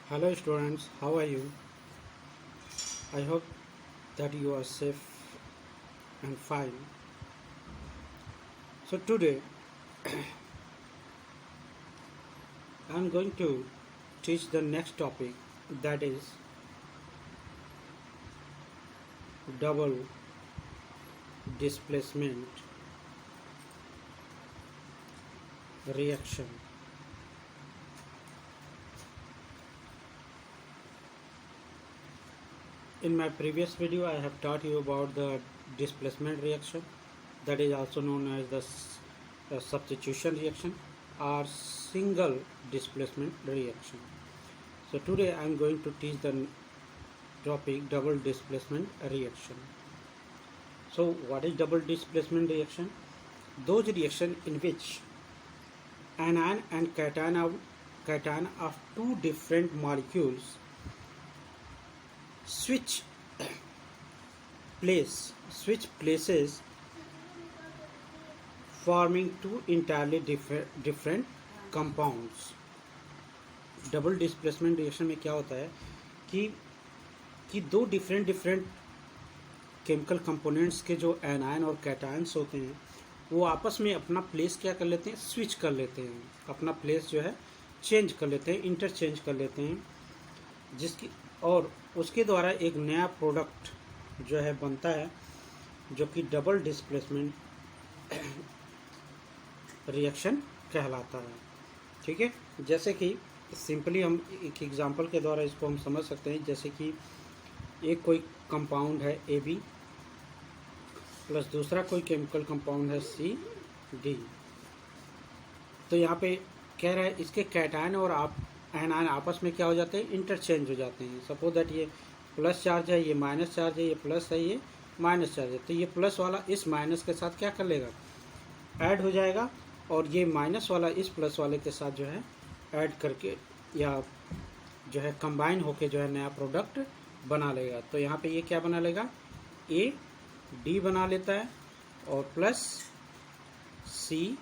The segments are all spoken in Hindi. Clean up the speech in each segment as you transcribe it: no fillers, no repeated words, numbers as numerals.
Hello students, how are you? I hope that you are safe and fine. So today I am going to teach the next topic, that is double displacement reaction. In my previous video I have taught you about the displacement reaction, that is also known as the substitution reaction or single displacement reaction. So today I am going to teach the topic double displacement reaction. So what is double displacement reaction? Those reaction in which anion and cation of two different molecules switch places, forming two entirely different compounds. Double displacement reaction में क्या होता है कि दो डिफरेंट केमिकल कंपोनेंट्स के जो एनायन और कैटायंस होते हैं वो आपस में अपना प्लेस क्या कर लेते हैं, स्विच कर लेते हैं, अपना प्लेस जो है चेंज कर लेते हैं, इंटरचेंज कर लेते हैं, जिसकी और उसके द्वारा एक नया प्रोडक्ट जो है बनता है जो कि डबल डिस्प्लेसमेंट रिएक्शन कहलाता है. ठीक है, जैसे कि सिंपली हम एक एग्जांपल के द्वारा इसको हम समझ सकते हैं. जैसे कि एक कोई कंपाउंड है AB प्लस दूसरा कोई केमिकल कंपाउंड है CD. तो यहाँ पे कह रहा है इसके कैटायन और एनायन आपस में क्या हो जाते हैं, इंटरचेंज हो जाते हैं. सपोज दैट ये प्लस चार्ज है, ये माइनस चार्ज है, ये प्लस है, ये माइनस चार्ज है. तो ये प्लस वाला इस माइनस के साथ क्या कर लेगा, ऐड हो जाएगा, और ये माइनस वाला इस प्लस वाले के साथ जो है ऐड करके या जो है कंबाइन होके जो है नया प्रोडक्ट बना लेगा. तो यहाँ पे ये क्या बना लेगा, AD बना लेता है और प्लस CB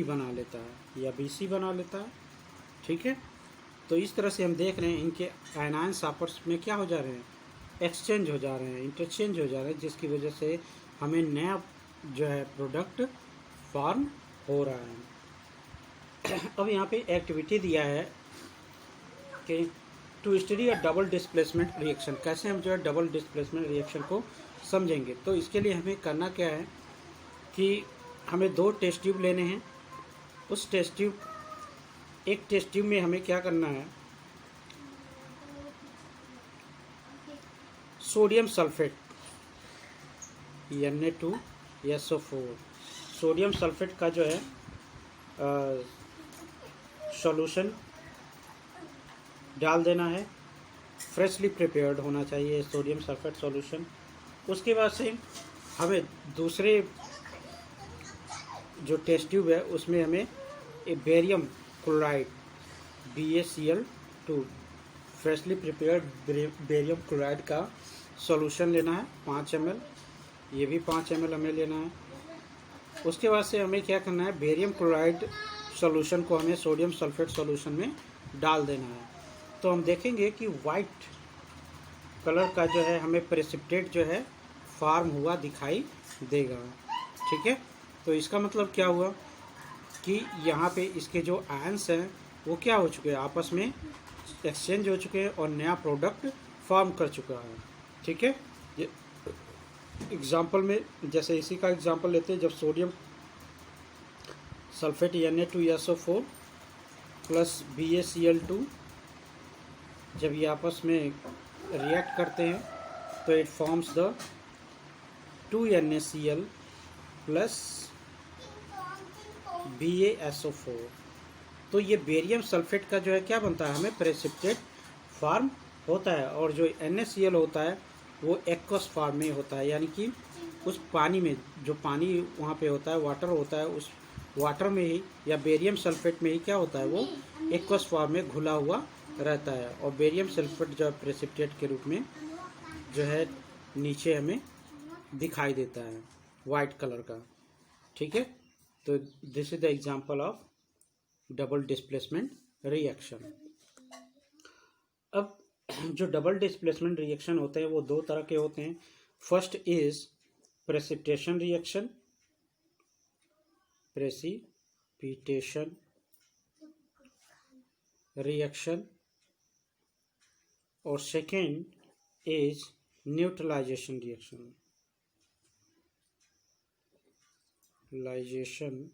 बना लेता है या BC बना लेता है. ठीक है, तो इस तरह से हम देख रहे हैं इनके आयनांस आपस में क्या हो जा रहे हैं, एक्सचेंज हो जा रहे हैं, इंटरचेंज हो जा रहे हैं, जिसकी वजह से हमें नया जो है प्रोडक्ट फॉर्म हो रहा है. अब यहाँ पे एक्टिविटी दिया है कि to study a double displacement reaction. कैसे हम जो है डबल डिस्प्लेसमेंट रिएक्शन को समझेंगे. तो इसके लिए हमें करना क्या है कि हमें दो टेस्ट ट्यूब लेने हैं. उस एक टेस्ट ट्यूब में हमें क्या करना है, sodium sulphate Na2SO4 sodium sulphate का जो है सॉल्यूशन डाल देना है. फ्रेशली प्रिपेयर्ड होना चाहिए सोडियम सल्फेट सॉल्यूशन. उसके बाद से हमें दूसरे जो टेस्ट ट्यूब है उसमें हमें barium chloride BaCl2 freshly prepared barium chloride का सॉल्यूशन लेना है 5 ml. ये भी 5 ml हमें लेना है. उसके बाद से हमें क्या करना है, बेरियम क्लोराइड सॉल्यूशन को हमें सोडियम सल्फेट सॉल्यूशन में डाल देना है. तो हम देखेंगे कि वाइट कलर का जो है हमें प्रेसिपिटेट जो है फॉर्म हुआ दिखाई देगा. ठीक है, तो इसका मतलब क्या हुआ कि यहाँ पे इसके जो आयंस हैं वो क्या हो चुके हैं, आपस में एक्सचेंज हो चुके हैं और नया प्रोडक्ट फॉर्म कर चुका है. ठीक है, ये एग्जाम्पल में जैसे इसी का एग्जाम्पल लेते हैं. जब sodium sulphate Na2SO4 plus BaCl2 जब ये आपस में रिएक्ट करते हैं तो it forms the 2NaCl plus BaSO4. तो ये बेरियम सल्फेट का जो है क्या बनता है, हमें प्रेसिपिटेट फॉर्म होता है. और जो NaCl होता है वो एक्वस फॉर्म में होता है, यानी कि उस पानी में जो पानी वहाँ पे होता है, वाटर होता है, उस वाटर में ही या बेरियम सल्फेट में ही क्या होता है, वो एक्वस फॉर्म में घुला हुआ रहता है. और बेरियम सल्फेट जो है प्रेसिपिटेट के रूप में जो है नीचे हमें दिखाई देता है वाइट कलर का. ठीक है, तो this is the example of double displacement reaction. अब जो डबल डिस्प्लेसमेंट रिएक्शन होते हैं वो दो तरह के होते हैं। First is precipitation reaction, precipitation reaction, और second is neutralization reaction, neutralization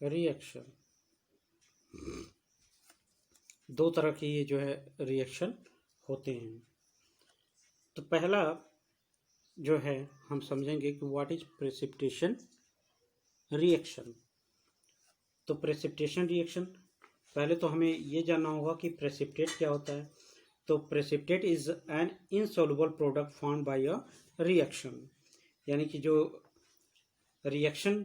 reaction. दो तरह की ये जो है रिएक्शन होते हैं। तो पहला जो है हम समझेंगे कि व्हाट इज प्रेसिपिटेशन रिएक्शन। तो प्रेसिपिटेशन रिएक्शन, पहले तो हमें ये जानना होगा कि प्रेसिपिटेट क्या होता है। तो precipitate is an insoluble product form by a reaction, यानी कि जो रिएक्शन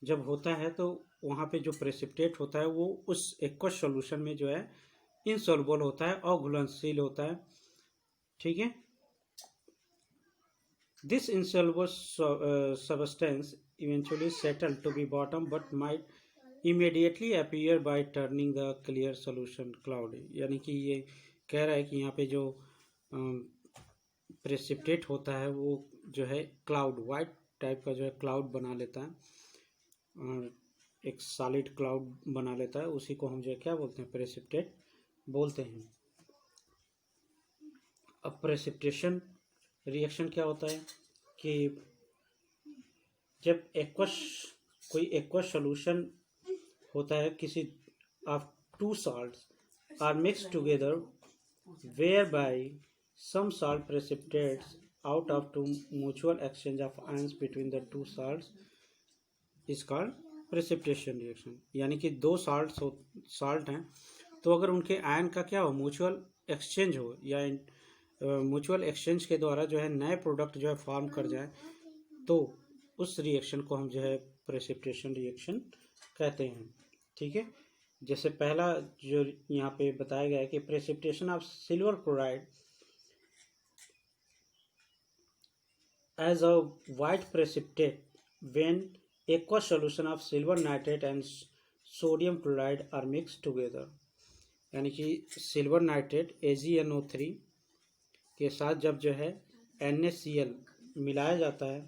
जब होता है तो वहाँ पे जो प्रेसिपिटेट होता है वो उस एक्वस सॉल्यूशन में जो है इनसॉल्युबल होता है और घुलनशील होता है। ठीक है। This insoluble substance eventually settle to be bottom but might immediately appear by turning the clear solution cloud. यानी कि ये कह रहा है कि यहाँ पे जो प्रेसिपिटेट होता है वो जो है क्लाउड, वाइट टाइप का जो है क्लाउड बना लेता है, और एक सॉलिड क्लाउड बना लेता है। उसी को हम जो है क्या बोलते हैं, प्रेसिपिटेट बोलते हैं। अब प्रेसिपिटेशन रिएक्शन क्या होता है कि जब कोई एक्वस सॉल्यूशन होता है, किसी of two salts are mixed together whereby some salt precipitates out of to mutual exchange of ions between the two salts is called precipitation reaction. यानी कि दो साल्ट हैं, तो अगर उनके आयन का क्या हो, म्यूचुअल एक्सचेंज हो, या म्यूचुअल एक्सचेंज के द्वारा जो है नए प्रोडक्ट जो है फॉर्म कर जाए, तो उस रिएक्शन को हम जो है प्रेसिपिटेशन रिएक्शन कहते हैं। ठीक है। जैसे पहला जो यहाँ पे बताया गया है कि precipitation of silver chloride as a white precipitate when aqueous solution of silver nitrate and sodium chloride are mixed together। यानी कि सिल्वर नाइट्रेट AgNO3 के साथ जब जो है NaCl मिलाया जाता है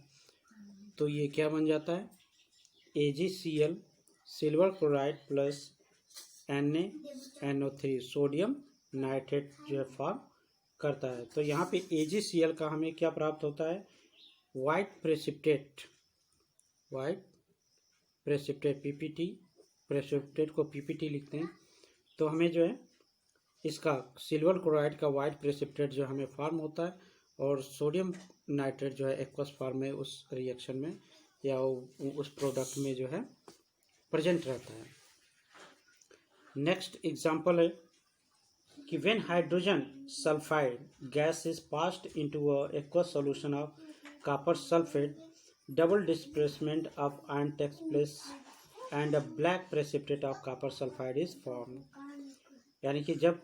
तो ये क्या बन जाता है, AgCl silver chloride plus NaNO3 sodium nitrate जो है फॉर्म करता है। तो यहाँ पे AgCl का हमें क्या प्राप्त होता है, white precipitate, white precipitate PPT, precipitate को PPT लिखते हैं। तो हमें जो है इसका सिल्वर क्लोराइड का वाइट प्रेसिपिटेट जो हमें फॉर्म होता है, और सोडियम नाइट्रेट जो है एक्वस फॉर्म में उस रिएक्शन में या उस प्रोडक्ट में जो है प्रेजेंट रहता है। नेक्स्ट एग्जांपल है कि when hydrogen sulphide gas is passed into a aqueous solution of copper sulphate, double displacement of ion takes place and a black precipitate of copper sulfide is formed। यानी कि जब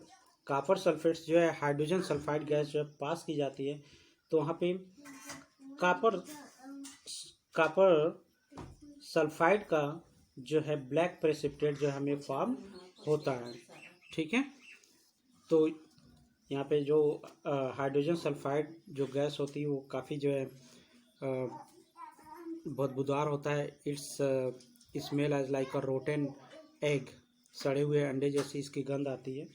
कॉपर सल्फेट जो है हाइड्रोजन सल्फाइड गैस जो है पास की जाती है, तो वहाँ पे कॉपर सल्फाइड का जो है ब्लैक प्रेसिपिटेट जो हमें फॉर्म होता है। ठीक है। तो यहाँ पे जो हाइड्रोजन सल्फाइड जो गैस होती है वो काफ़ी जो है बदबूदार होता है। It's smell as like a rotten egg, सड़े हुए अंडे जैसी इसकी गंध आती है।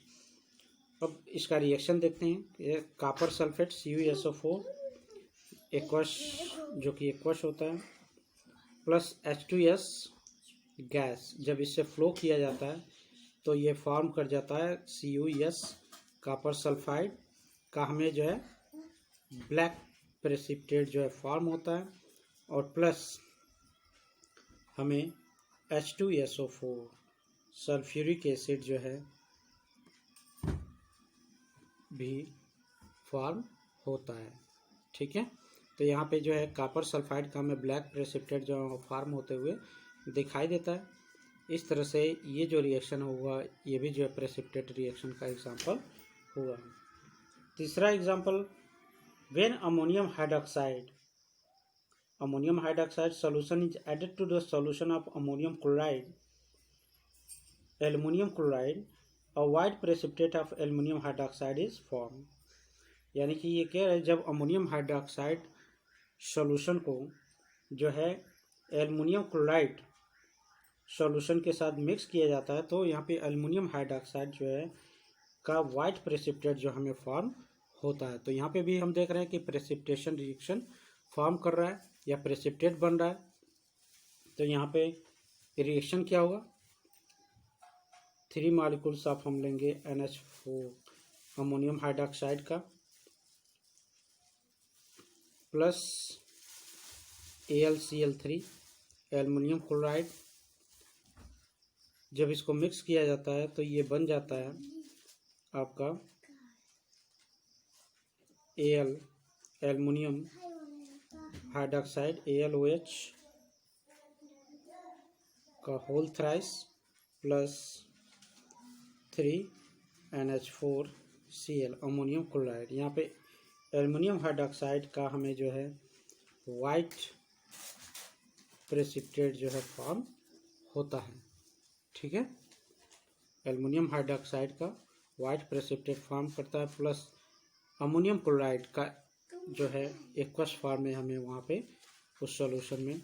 अब इसका रिएक्शन देखते हैं। ये कॉपर सल्फेट CuSO4 एक्वस, जो कि एक्वस होता है, प्लस H2S गैस, जब इससे फ्लो किया जाता है तो ये फॉर्म कर जाता है CuS कॉपर सल्फाइड का, हमें जो है ब्लैक प्रेसिपिटेट जो है फॉर्म होता है, और प्लस हमें H2SO4 सल्फ्यूरिक एसिड जो है भी फॉर्म होता है। ठीक है। तो यहाँ पे जो है कॉपर सल्फाइड का हमें ब्लैक प्रेसिपिटेट जो फॉर्म होते हुए दिखाई देता है। इस तरह से ये जो रिएक्शन हुआ ये भी जो है प्रेसिपिटेट रिएक्शन का एग्जांपल हुआ। तीसरा example, when ammonium hydroxide solution is added to the solution of ammonium chloride, aluminum chloride a white precipitate of aluminium hydroxide is form. यानी कि ये कह रहे हैं जब अमोनियम हाइड्रोक्साइड सॉल्यूशन को जो है एल्युमिनियम क्लोराइड सॉल्यूशन के साथ मिक्स किया जाता है तो यहाँ पे एल्युमिनियम हाइड्रोक्साइड जो है का वाइट प्रेसिपिटेट जो हमें फॉर्म होता है। तो यहाँ पे भी हम देख रहे हैं कि प्रेसिपिटेशन रिएक्शन फॉर्म कर रहा है या प्रेसिपिटेट बन रहा है। तो यहाँ पे रिएक्शन क्या होगा, 3 मॉलिक्यूल्स ऑफ हम लेंगे NH4 अमोनियम हाइड्रोक्साइड का प्लस AlCl3 एल्युमिनियम क्लोराइड। जब इसको मिक्स किया जाता है तो ये बन जाता है आपका Al एल्युमिनियम हाइड्रोक्साइड AlOH का whole thrice plus 3 NH4Cl ammonium chloride. यहाँ पे एल्युमिनियम हाइड्रोक्साइड का हमें जो है वाइट प्रेसिपिटेट जो है फॉर्म होता है। ठीक है, एल्युमिनियम हाइड्रोक्साइड का वाइट प्रेसिपिटेट फॉर्म करता है प्लस अमोनियम क्लोराइड का जो है एक्वस फॉर्म में हमें वहाँ पे उस सॉल्यूशन में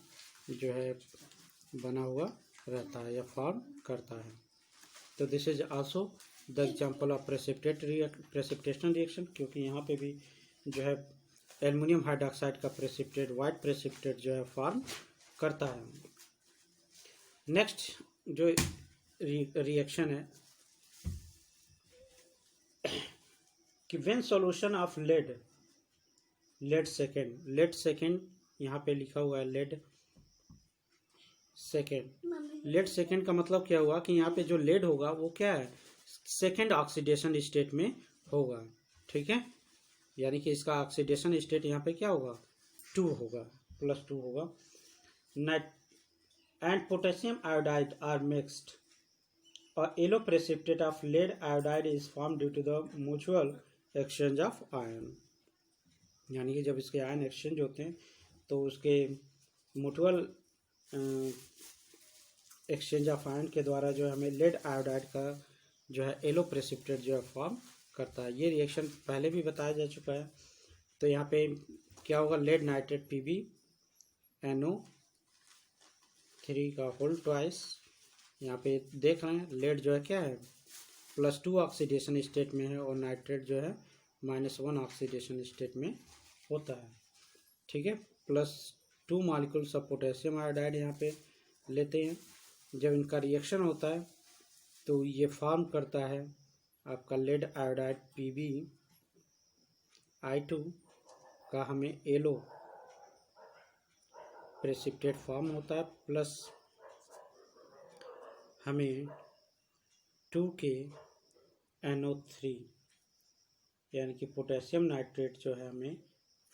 जो है बना हुआ रहता है या फॉर्म करता है। तो this is also the example of precipitation reaction, क्योंकि यहाँ पे भी जो है एल्युमिनियम हाइड्रोक्साइड का प्रेसिपिटेट वाइट प्रेसिपिटेट जो है फॉर्म करता है। नेक्स्ट जो रिएक्शन है कि when solution of lead second यहाँ पे लिखा हुआ है लेड सेकेंड का मतलब क्या हुआ कि यहाँ पे जो लेड होगा वो क्या है, सेकेंड ऑक्सीडेशन स्टेट में होगा। ठीक है, यानी कि इसका ऑक्सीडेशन स्टेट यहाँ पे क्या होगा, 2 होगा, +2 होगा। Nitrate and potassium iodide are mixed और yellow precipitate of lead iodide is form due to the mutual exchange of ion. यानी कि जब इसके आयन एक्सचेंज होते हैं तो उसके म्यूचुअल एक्सचेंज ऑफ आयन के द्वारा जो है हमें लेड आयोडाइड का जो है येलो प्रेसिपिटेट जो है फॉर्म करता है। ये रिएक्शन पहले भी बताया जा चुका है। तो यहाँ पे क्या होगा, लेड नाइट्रेट PbNO3 का होल ट्वाइस। यहाँ पे देख रहे हैं लेड जो है क्या है, +2 ऑक्सीडेशन स्टेट में है और नाइट्रेट जो है -1 ऑक्सीडेशन स्टेट में होता है। ठीक है, +2 मॉलिक्यूल्स ऑफ पोटेशियम आयोडाइड यहाँ पे लेते हैं। जब इनका रिएक्शन होता है तो ये फॉर्म करता है आपका लेड आयोडाइड PbI2 का हमें येलो प्रेसिपिटेट फॉर्म होता है प्लस हमें 2KNO3 यानी कि पोटेशियम नाइट्रेट जो है हमें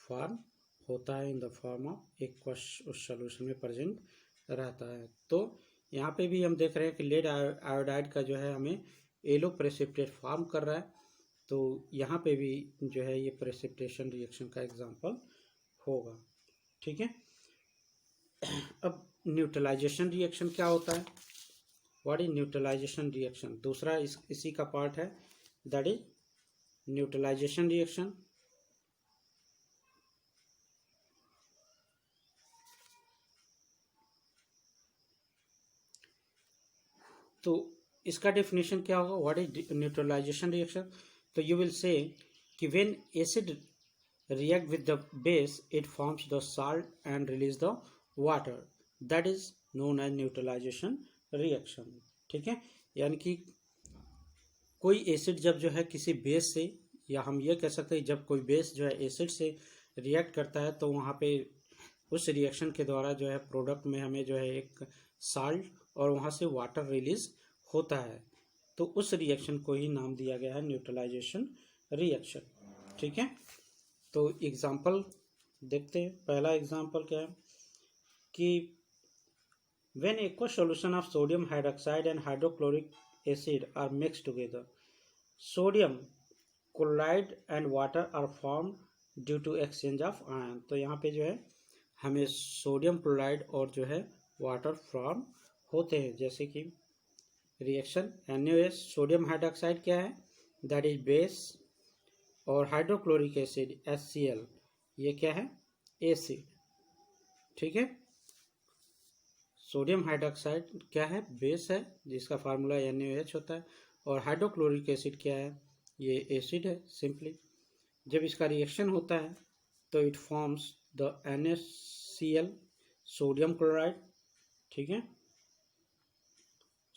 फॉर्म होता है in the form of aqueous उस सॉल्यूशन में प्रेजेंट रहता है। तो यहाँ पे भी हम देख रहे हैं कि लेड आयोडाइड का जो है हमें येलो प्रेसिपिटेट फॉर्म कर रहा है। तो यहाँ पे भी जो है ये प्रेसिपिटेशन रिएक्शन का एग्जांपल होगा। ठीक है, अब न्यूट्रलाइजेशन रिएक्शन क्या होता है, व्हाट इज न्यूट्रलाइजेशन रिएक्शन, दूसरा इसी का पार्ट है, दैट इज न्यूट्रलाइजेशन रिएक्शन। तो इसका डेफिनेशन क्या होगा, व्हाट इज न्यूट्रलाइजेशन रिएक्शन। तो यू विल से कि when acid react with the base it forms the salt and release the water, that is known as neutralization reaction। ठीक है, यानी कि कोई एसिड जब जो है किसी बेस से, या हम ये कह सकते हैं जब कोई बेस जो है एसिड से रिएक्ट करता है तो वहाँ पे उस रिएक्शन के द्वारा जो है प्रोडक्ट में हमें जो है एक साल्ट और वहाँ से वाटर रिलीज होता है। तो उस रिएक्शन को ही नाम दिया गया है न्यूट्रलाइजेशन रिएक्शन। ठीक है, तो एग्जाम्पल देखते हैं। पहला एग्जाम्पल क्या है कि when aqueous solution of sodium hydroxide and hydrochloric acid are mix together, sodium chloride and water are form due to exchange of ion. तो यहाँ पे जो है हमें सोडियम क्लोराइड और जो है वाटर फॉर्म होते हैं। जैसे कि रिएक्शन NaOH सोडियम हाइड्रोक्साइड क्या है, दैट इज बेस, और हाइड्रोक्लोरिक एसिड HCl ये क्या है, एसिड। ठीक है, सोडियम हाइड्रोक्साइड क्या है, बेस है जिसका फार्मूला NaOH होता है, और हाइड्रोक्लोरिक एसिड क्या है, ये एसिड है सिंपली। जब इसका रिएक्शन होता है तो it forms the NaCl sodium chloride. ठीक है,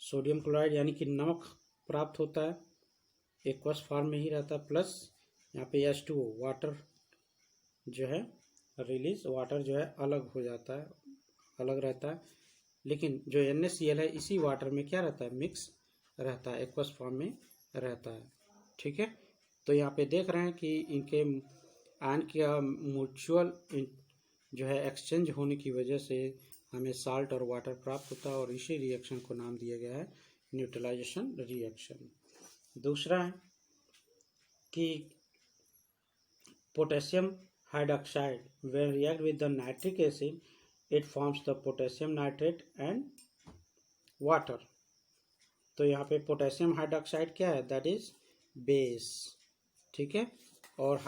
सोडियम क्लोराइड यानी कि नमक प्राप्त होता है, एक्वस फॉर्म में ही रहता है, प्लस यहाँ पे H2O वाटर जो है रिलीज, वाटर जो है अलग हो जाता है, अलग रहता है, लेकिन जो NaCl है इसी वाटर में क्या रहता है, मिक्स रहता है, एक्वस फॉर्म में रहता है। ठीक है, तो यहाँ पे देख रहे हैं कि इनके आयन का म्यूचुअल जो है एक्सचेंज होने की वजह से हमें साल्ट और वाटर प्राप्त होता है, और इसी रिएक्शन को नाम दिया गया है न्यूट्रलाइजेशन रिएक्शन। दूसरा है कि potassium hydroxide when react with the nitric acid it forms the potassium nitrate and water। तो यहाँ पे पोटेशियम हाइड्रोक्साइड क्या है, दैट इज बेस। ठीक है, और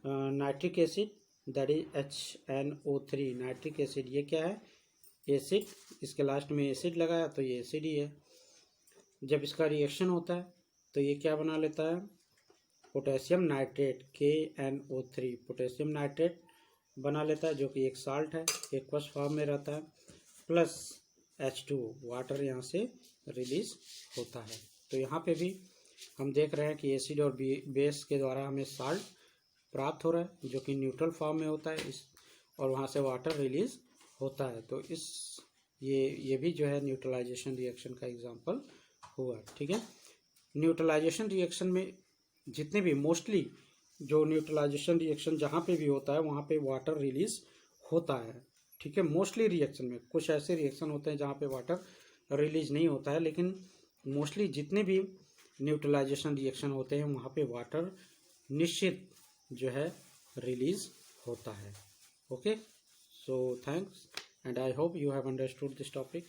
nitric acid that is HNO3 nitric acid ये क्या है, एसिड, इसके लास्ट में एसिड लगाया तो ये एसिड ही है। जब इसका रिएक्शन होता है तो ये क्या बना लेता है, potassium nitrate KNO3 potassium nitrate बना लेता है, जो कि एक साल्ट है, एक्वस फॉर्म में रहता है, प्लस H2O वाटर यहाँ से रिलीज होता है। तो यहाँ पे भी हम देख रहे हैं कि एसिड और बेस के द्वारा हमें साल्ट प्राप्त हो रहा है जो कि न्यूट्रल फॉर्म में होता है, इस और वहाँ से वाटर रिलीज होता है। तो इस ये भी जो है न्यूट्रलाइजेशन रिएक्शन का एग्जांपल हुआ। ठीक है, न्यूट्रलाइजेशन रिएक्शन में जितने भी मोस्टली जो न्यूट्रलाइजेशन रिएक्शन जहाँ पे भी होता है वहाँ पे वाटर रिलीज होता है। ठीक है, मोस्टली रिएक्शन में, कुछ ऐसे रिएक्शन होते हैं जहाँ पे वाटर रिलीज नहीं होता है, लेकिन मोस्टली जितने भी न्यूट्रलाइजेशन रिएक्शन होते हैं वहाँ पे वाटर निश्चित जो है रिलीज होता है। Okay, so thanks and I hope you have understood this topic.